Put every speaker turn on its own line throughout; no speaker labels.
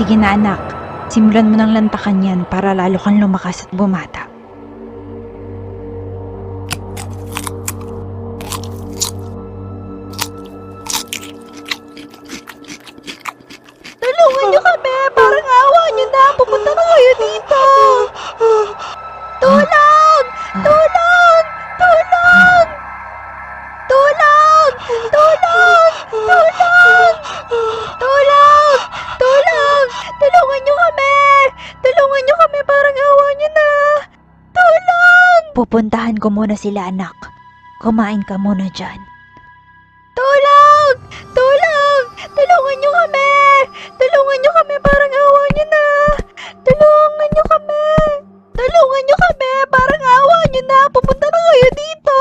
Sige na anak, simulan mo ng lantakan yan para lalo kang lumakas at bumata. Tulungan niyo kami! Parang awa niyo na! Pupunta na kayo dito! Tulong! Tulong! Tulong! Tulong! Tulong! Tulong! Tulong! Tulong! Tulungan niyo kami! Tulungan niyo kami! Parang awa niyo na! Tulong! Pupuntahan ko muna sila anak. Kumain ka muna dyan. Tulong! Tulong! Tulungan niyo kami! Tulungan niyo kami! Parang awa niyo na! Tulungan niyo kami! Tulungan niyo kami! Parang awa niyo na! Pupunta na kayo dito!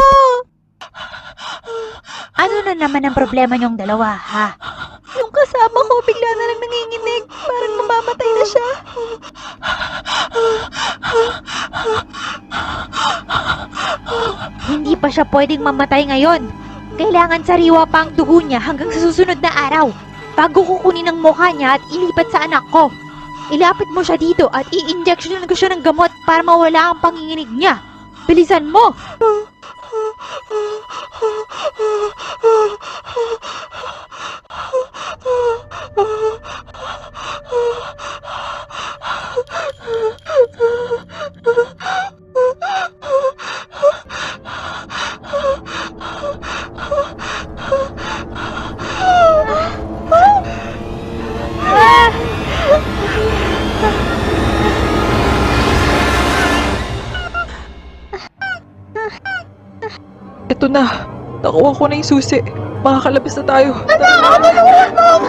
Ano na naman ang problema niyong dalawa, ha? Yung kasama ko bigla na lang nanginginig. Parang mamamatay na siya. Hindi pa siya pwedeng mamatay ngayon. Kailangan sariwa pa ang dugo niya hanggang sa susunod na araw. Bago kukunin ang mukha niya at ilipat sa anak ko. Ilapit mo siya dito at i-injection ko siya ng gamot para mawala ang panginginig niya. Bilisan mo!
Ito na. Nakuha ko na yung susi. Makakalabas na tayo.
Tulungan mo ako!